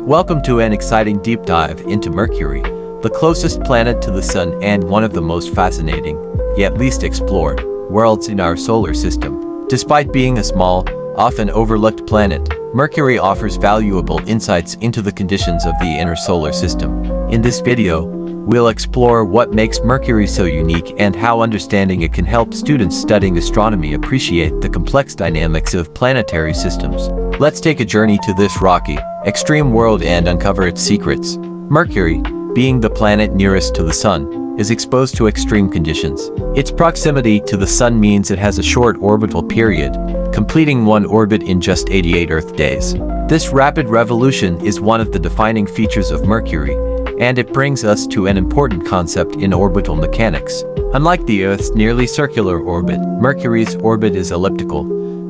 Welcome to an exciting deep dive into Mercury, the closest planet to the Sun and one of the most fascinating, yet least explored, worlds in our solar system. Despite being a small, often overlooked planet, Mercury offers valuable insights into the conditions of the inner solar system. In this video, we'll explore what makes Mercury so unique and how understanding it can help students studying astronomy appreciate the complex dynamics of planetary systems. Let's take a journey to this rocky, extreme world and uncover its secrets. Mercury, being the planet nearest to the Sun, is exposed to extreme conditions. Its proximity to the Sun means it has a short orbital period, completing one orbit in just 88 Earth days. This rapid revolution is one of the defining features of Mercury, and it brings us to an important concept in orbital mechanics. Unlike the Earth's nearly circular orbit, Mercury's orbit is elliptical,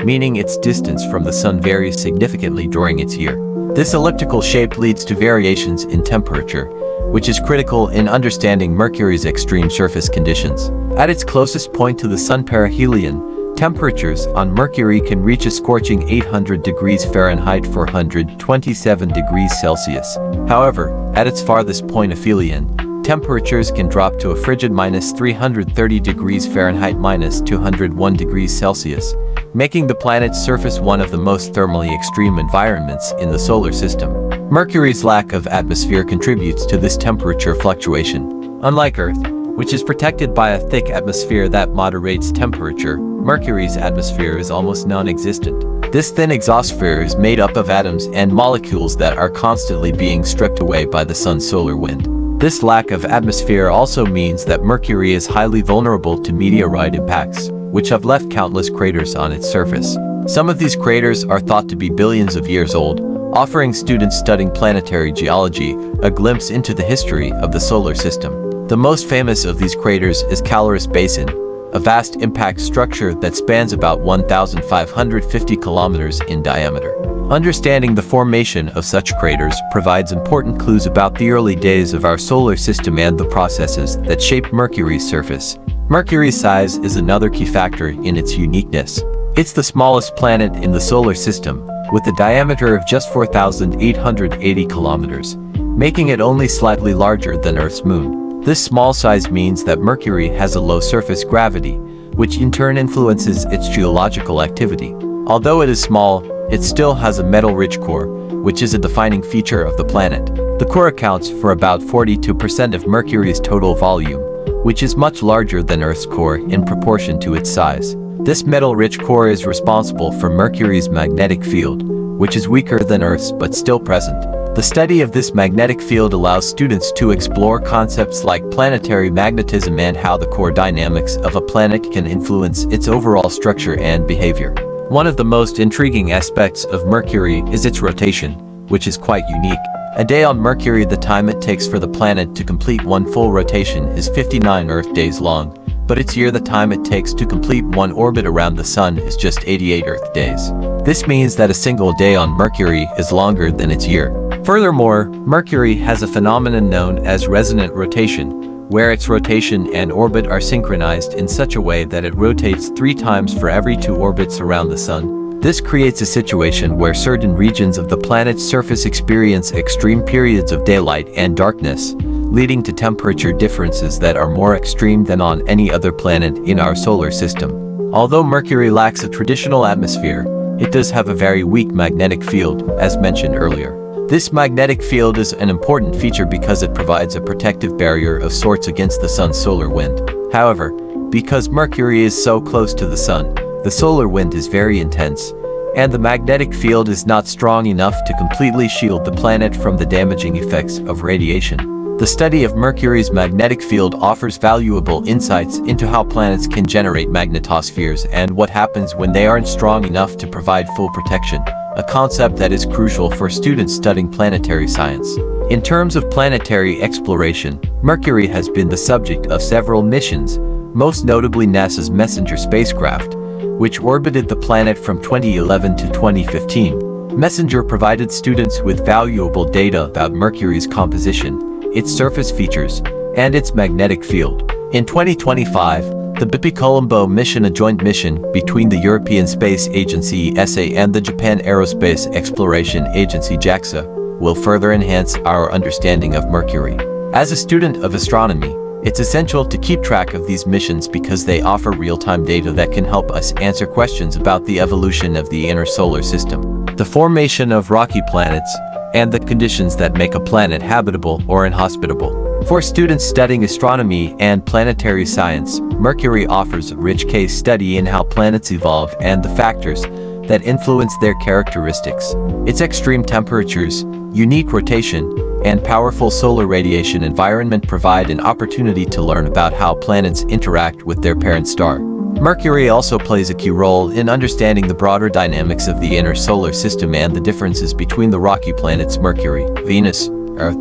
meaning its distance from the Sun varies significantly during its year. This elliptical shape leads to variations in temperature, which is critical in understanding Mercury's extreme surface conditions. At its closest point to the Sun perihelion, temperatures on Mercury can reach a scorching 800 degrees Fahrenheit 427 degrees Celsius. However, at its farthest point aphelion, temperatures can drop to a frigid minus 330 degrees Fahrenheit minus 201 degrees Celsius, making the planet's surface one of the most thermally extreme environments in the solar system. Mercury's lack of atmosphere contributes to this temperature fluctuation. Unlike Earth, which is protected by a thick atmosphere that moderates temperature, Mercury's atmosphere is almost non-existent. This thin exosphere is made up of atoms and molecules that are constantly being stripped away by the Sun's solar wind. This lack of atmosphere also means that Mercury is highly vulnerable to meteorite impacts, which have left countless craters on its surface. Some of these craters are thought to be billions of years old, offering students studying planetary geology a glimpse into the history of the solar system. The most famous of these craters is Caloris Basin, a vast impact structure that spans about 1,550 kilometers in diameter. Understanding the formation of such craters provides important clues about the early days of our solar system and the processes that shaped Mercury's surface. Mercury's size is another key factor in its uniqueness. It's the smallest planet in the solar system, with a diameter of just 4,880 kilometers, making it only slightly larger than Earth's moon. This small size means that Mercury has a low surface gravity, which in turn influences its geological activity. Although it is small, it still has a metal-rich core, which is a defining feature of the planet. The core accounts for about 42% of Mercury's total volume, which is much larger than Earth's core in proportion to its size. This metal-rich core is responsible for Mercury's magnetic field, which is weaker than Earth's but still present. The study of this magnetic field allows students to explore concepts like planetary magnetism and how the core dynamics of a planet can influence its overall structure and behavior. One of the most intriguing aspects of Mercury is its rotation, which is quite unique. A day on Mercury, the time it takes for the planet to complete one full rotation, is 59 Earth days long, but its year, the time it takes to complete one orbit around the Sun, is just 88 Earth days. This means that a single day on Mercury is longer than its year. Furthermore, Mercury has a phenomenon known as resonant rotation, where its rotation and orbit are synchronized in such a way that it rotates 3 times for every 2 orbits around the Sun. This creates a situation where certain regions of the planet's surface experience extreme periods of daylight and darkness, leading to temperature differences that are more extreme than on any other planet in our solar system. Although Mercury lacks a traditional atmosphere, it does have a very weak magnetic field, as mentioned earlier. This magnetic field is an important feature because it provides a protective barrier of sorts against the Sun's solar wind. However, because Mercury is so close to the Sun, the solar wind is very intense, and the magnetic field is not strong enough to completely shield the planet from the damaging effects of radiation. The study of Mercury's magnetic field offers valuable insights into how planets can generate magnetospheres and what happens when they aren't strong enough to provide full protection, a concept that is crucial for students studying planetary science. In terms of planetary exploration, Mercury has been the subject of several missions, most notably NASA's Messenger spacecraft, which orbited the planet from 2011 to 2015. Messenger provided students with valuable data about Mercury's composition, its surface features, and its magnetic field. In 2025, the Bepi-Colombo mission, a joint mission between the European Space Agency (ESA) and the Japan Aerospace Exploration Agency (JAXA), will further enhance our understanding of Mercury. As a student of astronomy, it's essential to keep track of these missions because they offer real-time data that can help us answer questions about the evolution of the inner solar system, the formation of rocky planets, and the conditions that make a planet habitable or inhospitable. For students studying astronomy and planetary science, Mercury offers a rich case study in how planets evolve and the factors that influence their characteristics. Its extreme temperatures, unique rotation, and powerful solar radiation environment provide an opportunity to learn about how planets interact with their parent star. Mercury also plays a key role in understanding the broader dynamics of the inner solar system and the differences between the rocky planets Mercury, Venus, Earth,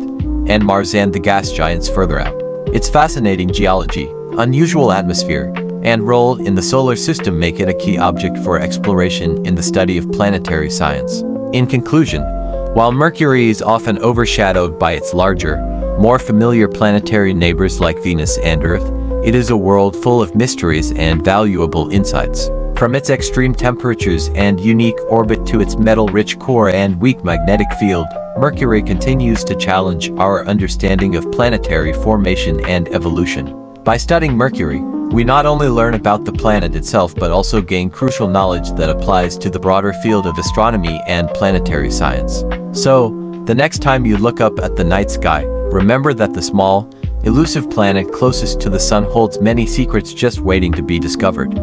and Mars and the gas giants further out. Its fascinating geology, unusual atmosphere, and role in the solar system make it a key object for exploration in the study of planetary science. In conclusion, while Mercury is often overshadowed by its larger, more familiar planetary neighbors like Venus and Earth, it is a world full of mysteries and valuable insights. From its extreme temperatures and unique orbit to its metal-rich core and weak magnetic field, Mercury continues to challenge our understanding of planetary formation and evolution. By studying Mercury, we not only learn about the planet itself but also gain crucial knowledge that applies to the broader field of astronomy and planetary science. So, the next time you look up at the night sky, remember that the small, elusive planet closest to the sun holds many secrets just waiting to be discovered.